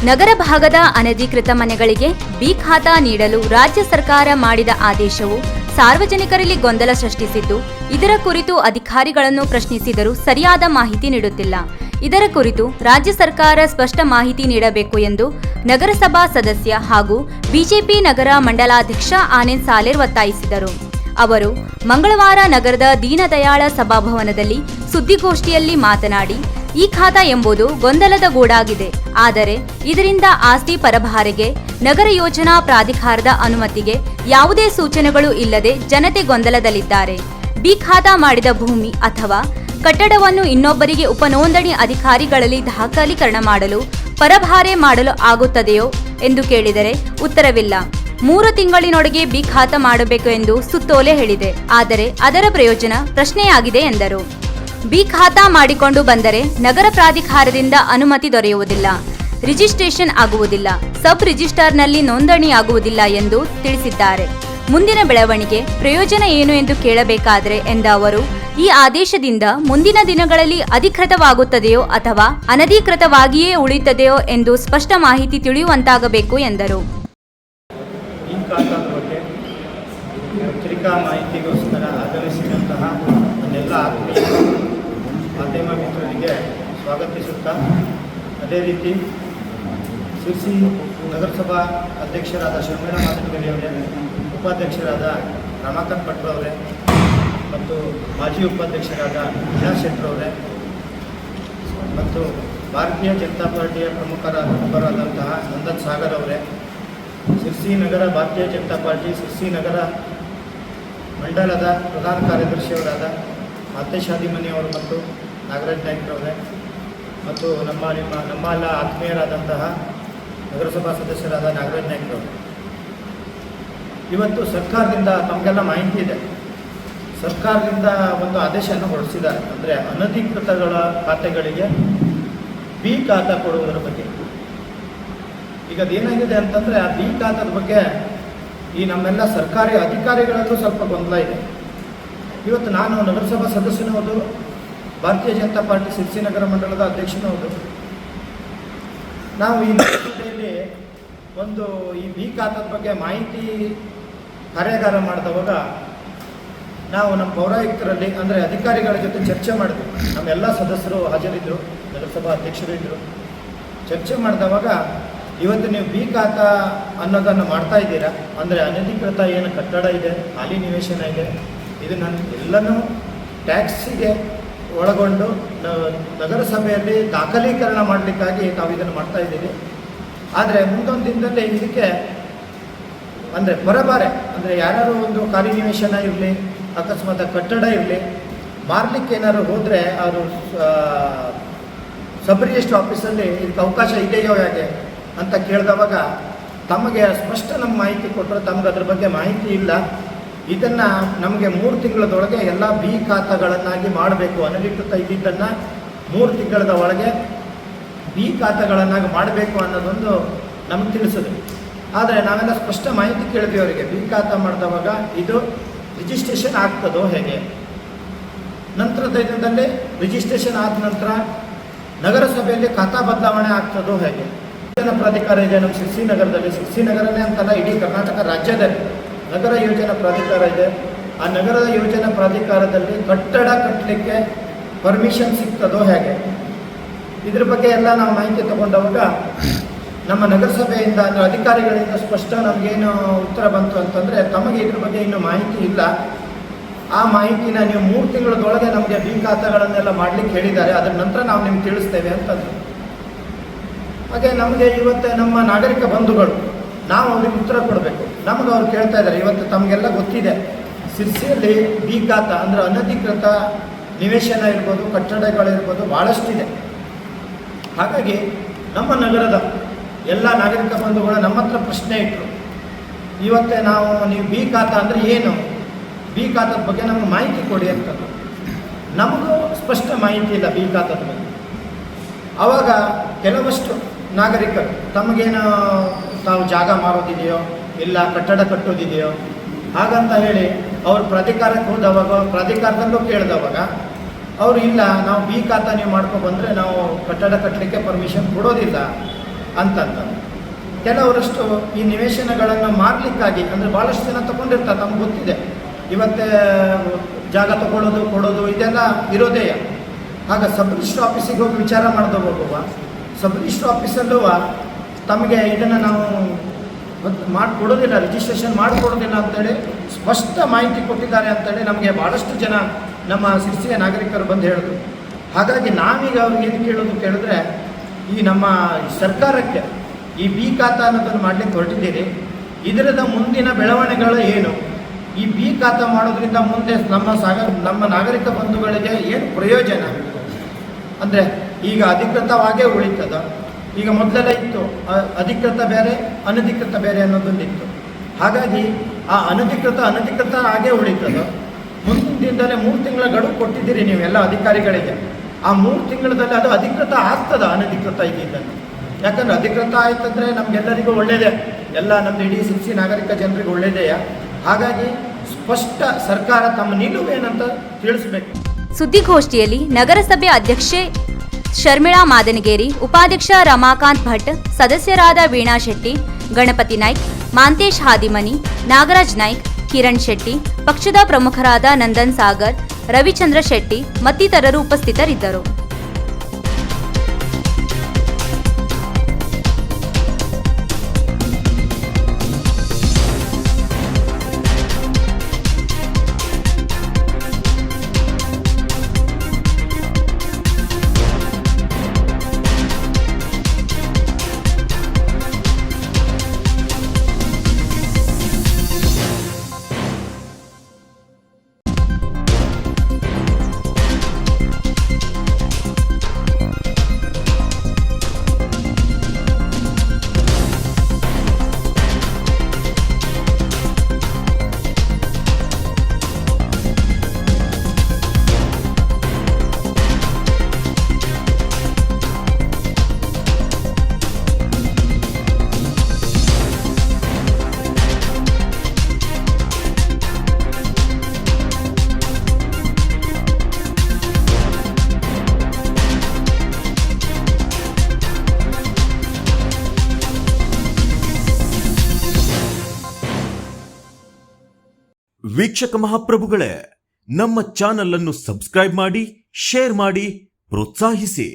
ನಗರ ಭಾಗದ ಅನಧಿಕೃತ ಮನೆಗಳಿಗೆ ಬಿ ಖಾತಾ ನೀಡಲು ರಾಜ್ಯ ಸರ್ಕಾರ ಮಾಡಿದ ಆದೇಶವು ಸಾರ್ವಜನಿಕರಲ್ಲಿ ಗೊಂದಲ ಸೃಷ್ಟಿಸಿದ್ದು, ಇದರ ಕುರಿತು ಅಧಿಕಾರಿಗಳನ್ನು ಪ್ರಶ್ನಿಸಿದರೂ ಸರಿಯಾದ ಮಾಹಿತಿ ನೀಡುತ್ತಿಲ್ಲ. ಇದರ ಕುರಿತು ರಾಜ್ಯ ಸರ್ಕಾರ ಸ್ಪಷ್ಟ ಮಾಹಿತಿ ನೀಡಬೇಕು ಎಂದು ನಗರಸಭಾ ಸದಸ್ಯ ಹಾಗೂ ಬಿಜೆಪಿ ನಗರ ಮಂಡಲಾಧ್ಯಕ್ಷ ಆನಂದ್ ಸಾಲೇರ್ ಒತ್ತಾಯಿಸಿದರು. ಅವರು ಮಂಗಳವಾರ ನಗರದ ದೀನದಯಾಳ ಸಭಾಭವನದಲ್ಲಿ ಸುದ್ದಿಗೋಷ್ಠಿಯಲ್ಲಿ ಮಾತನಾಡಿ, ಈ ಖಾತಾ ಎಂಬುದು ಗೊಂದಲದ ಗೂಡಾಗಿದೆ. ಆದರೆ ಇದರಿಂದ ಆಸ್ತಿ ಪರಭಾರೆಗೆ ನಗರ ಯೋಜನಾ ಪ್ರಾಧಿಕಾರದ ಅನುಮತಿಗೆ ಯಾವುದೇ ಸೂಚನೆಗಳು ಇಲ್ಲದೆ ಜನತೆ ಗೊಂದಲದಲ್ಲಿದ್ದಾರೆ. ಬಿ ಖಾತಾ ಮಾಡಿದ ಭೂಮಿ ಅಥವಾ ಕಟ್ಟಡವನ್ನು ಇನ್ನೊಬ್ಬರಿಗೆ ಉಪನೋಂದಣಿ ಅಧಿಕಾರಿಗಳಲ್ಲಿ ದಾಖಲೀಕರಣ ಮಾಡಲು ಪರಭಾರೆ ಮಾಡಲು ಆಗುತ್ತದೆಯೋ ಎಂದು ಕೇಳಿದರೆ ಉತ್ತರವಿಲ್ಲ. 3 ತಿಂಗಳಿನೊಳಗೆ ಬಿ ಖಾತಾ ಮಾಡಬೇಕು ಎಂದು ಸುತ್ತೋಲೆ ಹೇಳಿದೆ. ಆದರೆ ಅದರ ಪ್ರಯೋಜನ ಪ್ರಶ್ನೆಯಾಗಿದೆ ಎಂದರು. ಬಿ ಖಾತಾ ಮಾಡಿಕೊಂಡು ಬಂದರೆ ನಗರ ಪ್ರಾಧಿಕಾರದಿಂದ ಅನುಮತಿ ದೊರೆಯುವುದಿಲ್ಲ, ರಿಜಿಸ್ಟ್ರೇಷನ್ ಆಗುವುದಿಲ್ಲ, ಸಬ್ ರಿಜಿಸ್ಟರ್ನಲ್ಲಿ ನೋಂದಣಿಯಾಗುವುದಿಲ್ಲ ಎಂದು ತಿಳಿಸಿದ್ದಾರೆ. ಮುಂದಿನ ಬೆಳವಣಿಗೆ ಪ್ರಯೋಜನ ಏನು ಎಂದು ಕೇಳಬೇಕಾದರೆ ಎಂದ ಅವರು, ಈ ಆದೇಶದಿಂದ ಮುಂದಿನ ದಿನಗಳಲ್ಲಿ ಅಧಿಕೃತವಾಗುತ್ತದೆಯೋ ಅಥವಾ ಅನಧಿಕೃತವಾಗಿಯೇ ಉಳಿಯುತ್ತದೆಯೋ ಎಂದು ಸ್ಪಷ್ಟ ಮಾಹಿತಿ ತಿಳಿಯುವಂತಾಗಬೇಕು ಎಂದರು. ಈ ಖಾತಾದ ಬಗ್ಗೆ ಪತ್ರಿಕಾ ಮಾಹಿತಿಗೋಸ್ಕರ ಆಗಮಿಸಿದಂತಹ ಎಲ್ಲ ಆತ್ಮೀಯ ಮಾಧ್ಯಮ ಮಿತ್ರರಿಗೆ ಸ್ವಾಗತಿಸುತ್ತಾ, ಅದೇ ರೀತಿ ಶಿರ್ಸಿ ನಗರಸಭಾ ಅಧ್ಯಕ್ಷರಾದ ಶರ್ಮಿಳಾ ಮಾತಂಗಡಿ ಅವರೇ, ಉಪಾಧ್ಯಕ್ಷರಾದ ರಮಾಕಾಂತ್ ಭಟ್ರು ಅವರೇ ಮತ್ತು ಮಾಜಿ ಉಪಾಧ್ಯಕ್ಷರಾದ ವಿನಾ ಶೆಟ್ಟರವರೇ ಮತ್ತು ಭಾರತೀಯ ಜನತಾ ಪಾರ್ಟಿಯ ಪ್ರಮುಖರಾದಂತಹ ನಂದನ್ ಸಾಗರ್ ಅವರೇ, ಶಿರ್ಸಿ ನಗರ ಭಾರತೀಯ ಜನತಾ ಪಾರ್ಟಿ ಶಿರ್ಸಿ ನಗರ ಮಂಡಲದ ಪ್ರಧಾನ ಕಾರ್ಯದರ್ಶಿಯವರಾದ ಮಾತೇಶ್ ಹಾದಿಮನಿ ಅವರು ಮತ್ತು ನಾಗರಾಜ್ ನಾಯ್ಕರವರೇ ಮತ್ತು ನಮ್ಮೆಲ್ಲ ಆತ್ಮೀಯರಾದಂತಹ ನಗರಸಭಾ ಸದಸ್ಯರಾದ ನಾಗರಾಜ್ ನಾಯ್ಕರವರು, ಇವತ್ತು ಸರ್ಕಾರದಿಂದ ತಮಗೆಲ್ಲ ಮಾಹಿತಿ ಇದೆ. ಸರ್ಕಾರದಿಂದ ಒಂದು ಆದೇಶವನ್ನು ಹೊರಡಿಸಿದ್ದಾರೆ. ಅಂದರೆ ಅನಧಿಕೃತಗಳ ಖಾತೆಗಳಿಗೆ ಬಿ ಖಾತಾ ಕೊಡುವುದರ ಬಗ್ಗೆ. ಈಗ ಅದೇನಾಗಿದೆ ಅಂತಂದರೆ, ಆ ಬಿ ಖಾತಾದ ಬಗ್ಗೆ ಈ ನಮ್ಮೆಲ್ಲ ಸರ್ಕಾರಿ ಅಧಿಕಾರಿಗಳಲ್ಲೂ ಸ್ವಲ್ಪ ಗೊಂದಲ ಇದೆ. ಇವತ್ತು ನಾನು ನಗರಸಭಾ ಸದಸ್ಯನೂ ಹೌದು, ಭಾರತೀಯ ಜನತಾ ಪಾರ್ಟಿ ಶಿರ್ಸಿ ನಗರ ಮಂಡಲದ ಅಧ್ಯಕ್ಷನೂ ಹೌದು. ನಾವು ಈ ನಗರಸಭೆಯಲ್ಲಿ ಒಂದು ಈ ಬಿ ಖಾತಾದ ಬಗ್ಗೆ ಮಾಹಿತಿ ಕಾರ್ಯಾಗಾರ ಮಾಡಿದವಾಗ ನಾವು ನಮ್ಮ ಪೌರಾಯುಕ್ತರಲ್ಲಿ ಅಂದರೆ ಅಧಿಕಾರಿಗಳ ಜೊತೆ ಚರ್ಚೆ ಮಾಡಿದ್ವಿ. ನಮ್ಮೆಲ್ಲ ಸದಸ್ಯರು ಹಾಜರಿದ್ದರು, ನಗರಸಭಾ ಅಧ್ಯಕ್ಷರು ಇದ್ದರು. ಚರ್ಚೆ ಮಾಡಿದವಾಗ ಇವತ್ತು ನೀವು ಬಿ ಖಾತಾ ಅನ್ನೋದನ್ನು ಮಾಡ್ತಾ ಇದ್ದೀರಾ, ಅಂದರೆ ಅನಧಿಕೃತ ಏನು ಕಟ್ಟಡ ಇದೆ, ಖಾಲಿ ನಿವೇಶನ ಇದೆ, ಇದನ್ನು ಎಲ್ಲನೂ ಟ್ಯಾಕ್ಸಿಗೆ ಒಳಗೊಂಡು ನಗರಸಭೆಯಲ್ಲಿ ದಾಖಲೀಕರಣ ಮಾಡಲಿಕ್ಕಾಗಿ ತಾವು ಇದನ್ನು ಮಾಡ್ತಾ ಇದ್ದೀವಿ. ಆದರೆ ಮುಂದೊಂದು ದಿನದಲ್ಲಿ ಇದಕ್ಕೆ ಅಂದರೆ ಪರಭಾರೆ ಅಂದರೆ ಯಾರು ಒಂದು ಖಾಲಿ ನಿವೇಶನ ಇರಲಿ, ಅಕಸ್ಮಾತ್ ಕಟ್ಟಡ ಇರಲಿ, ಮಾರಲಿಕ್ಕೆ ಏನಾದ್ರು ಹೋದರೆ ಅವರು ಸಬ್ ರಿಜಿಸ್ಟ್ರ್ ಆಫೀಸಲ್ಲಿ ಇದಕ್ಕೆ ಅವಕಾಶ ಇದೆಯೋ ಹೇಗೆ ಅಂತ ಕೇಳಿದವಾಗ ತಮಗೆ ಸ್ಪಷ್ಟ ನಮ್ಮ ಮಾಹಿತಿ ಕೊಟ್ಟರು, ತಮಗೆ ಅದ್ರ ಬಗ್ಗೆ ಮಾಹಿತಿ ಇಲ್ಲ. ಇದನ್ನು ನಮಗೆ 3 ತಿಂಗಳದೊಳಗೆ ಎಲ್ಲ ಬಿ ಖಾತಾಗಳನ್ನಾಗಿ ಮಾಡಬೇಕು, ಅನಧಿಕೃತ ಇದ್ದಿದ್ದನ್ನು 3 ತಿಂಗಳ ಒಳಗೆ ಬಿ ಖಾತಾಗಳನ್ನಾಗಿ ಮಾಡಬೇಕು ಅನ್ನೋದೊಂದು ನಮಗೆ ತಿಳಿಸಿದ್ರು. ಆದರೆ ನಾವೆಲ್ಲ ಸ್ಪಷ್ಟ ಮಾಹಿತಿ ಕೇಳಿದ್ವಿ ಅವರಿಗೆ, ಬಿ ಖಾತಾ ಮಾಡಿದವಾಗ ಇದು ರಿಜಿಸ್ಟ್ರೇಷನ್ ಆಗ್ತದೋ ಹೇಗೆ, ನಂತರದ ದಿನದಲ್ಲಿ ರಿಜಿಸ್ಟ್ರೇಷನ್ ಆದ ನಂತರ ನಗರಸಭೆಯಲ್ಲಿ ಖಾತಾ ಬದಲಾವಣೆ ಆಗ್ತದೋ ಹೇಗೆ. ಯೋಜನಾ ಪ್ರಾಧಿಕಾರ ಇದೆ ನಮ್ಮ ಶಿರ್ಸಿ ನಗರದಲ್ಲಿ, ಶಿರ್ಸಿ ನಗರನೇ ಅಂತಲ್ಲ ಇಡೀ ಕರ್ನಾಟಕ ರಾಜ್ಯದಲ್ಲಿ ನಗರ ಯೋಜನಾ ಪ್ರಾಧಿಕಾರ ಇದೆ. ಆ ನಗರದ ಯೋಜನಾ ಪ್ರಾಧಿಕಾರದಲ್ಲಿ ಕಟ್ಟಡ ಕಟ್ಟಲಿಕ್ಕೆ ಪರ್ಮಿಷನ್ ಸಿಗ್ತದೋ ಹೇಗೆ, ಇದ್ರ ಬಗ್ಗೆ ಎಲ್ಲ ನಾವು ಮಾಹಿತಿ ತಗೊಂಡವಾಗ ನಮ್ಮ ನಗರಸಭೆಯಿಂದ ಅಂದರೆ ಅಧಿಕಾರಿಗಳಿಂದ ಸ್ಪಷ್ಟ ನಮಗೇನು ಉತ್ತರ ಬಂತು ಅಂತಂದರೆ, ತಮಗೆ ಇದ್ರ ಬಗ್ಗೆ ಇನ್ನೂ ಮಾಹಿತಿ ಇಲ್ಲ, ಆ ಮಾಹಿತಿನ ನೀವು 3 ತಿಂಗಳದೊಳಗೆ ನಮಗೆ ಬಿ ಖಾತಾಗಳನ್ನೆಲ್ಲ ಮಾಡಲಿಕ್ಕೆ ಹೇಳಿದ್ದಾರೆ, ಅದರ ನಂತರ ನಾವು ನಿಮ್ಗೆ ತಿಳಿಸ್ತೇವೆ ಅಂತಂದರು. ಹಾಗೆ ನಮಗೆ ಇವತ್ತು ನಮ್ಮ ನಾಗರಿಕ ಬಂಧುಗಳು ನಾವು ಅವ್ರಿಗೆ ಉತ್ತರ ಕೊಡಬೇಕು. ನಮಗೆ ಅವ್ರು ಕೇಳ್ತಾ ಇದ್ದಾರೆ, ಇವತ್ತು ತಮಗೆಲ್ಲ ಗೊತ್ತಿದೆ ಶಿರ್ಸಿಯಲ್ಲಿ ಬಿ ಖಾತಾ ಅಂದರೆ ಅನಧಿಕೃತ ನಿವೇಶನ ಇರ್ಬೋದು, ಕಟ್ಟಡಗಳಿರ್ಬೋದು, ಭಾಳಷ್ಟಿದೆ. ಹಾಗಾಗಿ ನಮ್ಮ ನಗರದ ಎಲ್ಲ ನಾಗರಿಕ ಬಂಧುಗಳು ನಮ್ಮ ಹತ್ರ ಪ್ರಶ್ನೆ ಇಟ್ಟರು, ಇವತ್ತೇ ನೀವು ಬಿ ಖಾತಾ ಅಂದರೆ ಏನು, ಬಿ ಖಾತಾದ ಬಗ್ಗೆ ನಮಗೆ ಮಾಹಿತಿ ಕೊಡಿ ಅಂತಂದು. ನಮಗೂ ಸ್ಪಷ್ಟ ಮಾಹಿತಿ ಇಲ್ಲ ಬಿ ಖಾತಾದ ಬಗ್ಗೆ. ಆವಾಗ ಕೆಲವಷ್ಟು ನಾಗರಿಕರು ತಮಗೇನು ತಾವು ಜಾಗ ಮಾರೋದಿದೆಯೋ ಇಲ್ಲ ಕಟ್ಟಡ ಕಟ್ಟೋದಿದೆಯೋ ಹಾಗಂತ ಹೇಳಿ ಅವರು ಪ್ರಾಧಿಕಾರಕ್ಕೆ ಹೋದವಾಗ, ಪ್ರಾಧಿಕಾರದಲ್ಲೂ ಕೇಳಿದವಾಗ ಅವರು ಇಲ್ಲ, ನಾವು ಬಿ ಖಾತಾ ನೀವು ಮಾಡ್ಕೊಂಡು ಬಂದರೆ ನಾವು ಕಟ್ಟಡ ಕಟ್ಟಲಿಕ್ಕೆ ಪರ್ಮಿಷನ್ ಕೊಡೋದಿಲ್ಲ ಅಂತಂತಾರೆ. ಕೆಲವರಷ್ಟು ಈ ನಿವೇಶನಗಳನ್ನು ಮಾರಲಿಕ್ಕಾಗಿ, ಅಂದರೆ ಭಾಳಷ್ಟು ಜನ ತಗೊಂಡಿರ್ತಾರೆ, ತಮ್ಗೆ ಗೊತ್ತಿದೆ, ಇವತ್ತೇ ಜಾಗ ತಗೊಳ್ಳೋದು ಕೊಡೋದು ಇದೆಲ್ಲ ಇರೋದೇ. ಆಗ ಸಬ್ ರಿಜಿಸ್ಟ್ರ್ ಆಫೀಸಿಗೆ ಹೋಗಿ ವಿಚಾರ ಮಾಡಿದ ಹೋಗುವ, ಸಬ್ ರಿಜಿಸ್ಟ್ರ್ ಆಫೀಸಲ್ಲೂ ತಮಗೆ ಇದನ್ನು ನಾವು ಮಾಡಿಕೊಡೋದಿಲ್ಲ, ರಿಜಿಸ್ಟ್ರೇಷನ್ ಮಾಡಿಕೊಡೋದಿಲ್ಲ ಅಂತೇಳಿ ಸ್ಪಷ್ಟ ಮಾಹಿತಿ ಕೊಟ್ಟಿದ್ದಾರೆ ಅಂತೇಳಿ ನಮಗೆ ಭಾಳಷ್ಟು ಜನ ನಮ್ಮ ಸಿರ್ಸಿಯ ನಾಗರಿಕರು ಬಂದು ಹೇಳಿದ್ರು. ಹಾಗಾಗಿ ನಾವೀಗ ಅವ್ರಿಗೆ ಏನು ಕೇಳಿದ್ರೆ, ಈ ನಮ್ಮ ನಾಗರಿಕಕ್ಕೆ ಈ ಬಿ ಖಾತಾ ಅನ್ನೋದನ್ನು ಮಾಡಲಿಕ್ಕೆ ಹೊರಟಿದ್ದೀರಿ, ಇದರದ ಮುಂದಿನ ಬೆಳವಣಿಗೆಗಳು ಏನು, ಈ ಬಿ ಖಾತಾ ಮಾಡೋದ್ರಿಂದ ಮುಂದೆ ನಮ್ಮ ನಾಗರಿಕ ಬಂಧುಗಳಿಗೆ ಏನು ಪ್ರಯೋಜನ, ಅಂದರೆ ಈಗ ಅಧಿಕೃತವಾಗೇ ಉಳಿತದ. ಈಗ ಮೊದಲೆಲ್ಲ ಇತ್ತು ಅಧಿಕೃತ ಬೇರೆ ಅನಧಿಕೃತ ಬೇರೆ ಅನ್ನೋದೊಂದಿತ್ತು. ಹಾಗಾಗಿ ಆ ಅನಧಿಕೃತ ಆಗೇ ಉಳಿತದ. ಮುಂದಿನ ದಿನದಲ್ಲೇ 3 ತಿಂಗಳ ಗಡುವು ಕೊಟ್ಟಿದ್ದೀರಿ ನೀವೆಲ್ಲ ಅಧಿಕಾರಿಗಳಿಗೆ. ಆ 3 ತಿಂಗಳಲ್ಲಿ ಅದು ಅಧಿಕೃತ ಆಗ್ತದ, ಅನಧಿಕೃತ ಇದ್ದಿದ್ದಲ್ಲಿ. ಯಾಕಂದರೆ ಅಧಿಕೃತ ಆಯ್ತಂದರೆ ನಮಗೆಲ್ಲರಿಗೂ ಒಳ್ಳೆಯದೇ, ಎಲ್ಲ ನಮ್ಮದು ಇಡೀ ಸಿರ್ಸಿ ನಾಗರಿಕ ಜನರಿಗೆ ಒಳ್ಳೆಯದೇಯ. ಹಾಗಾಗಿ ಸ್ಪಷ್ಟ ಸರ್ಕಾರ ತಮ್ಮ ನಿಲುವೇನಂತ ತಿಳಿಸ್ಬೇಕು. ಸುದ್ದಿಗೋಷ್ಠಿಯಲ್ಲಿ ನಗರಸಭೆ ಅಧ್ಯಕ್ಷೆ ಶರ್ಮಿಳಾ ಮಾದನಗೇರಿ, ಉಪಾಧ್ಯಕ್ಷ ರಮಾಕಾಂತ್ ಭಟ್, ಸದಸ್ಯರಾದ ವೀಣಾ ಶೆಟ್ಟಿ, ಗಣಪತಿ ನಾಯ್ಕ್, ಮಾಂತೇಶ್ ಹಾದಿಮನಿ, ನಾಗರಾಜ್ ನಾಯ್ಕ್, ಕಿರಣ್ ಶೆಟ್ಟಿ, ಪಕ್ಷದ ಪ್ರಮುಖರಾದ ನಂದನ್ ಸಾಗರ್, ರವಿಚಂದ್ರ ಶೆಟ್ಟಿ ಮತ್ತಿತರರು ಉಪಸ್ಥಿತರಿದ್ದರು. ವೀಕ್ಷಕ ಮಹಾಪ್ರಭುಗಳೇ, ನಮ್ಮ ಚಾನಲ್ ಅನ್ನು ಸಬ್ಸ್ಕ್ರೈಬ್ ಮಾಡಿ, ಶೇರ್ ಮಾಡಿ, ಪ್ರೋತ್ಸಾಹಿಸಿ.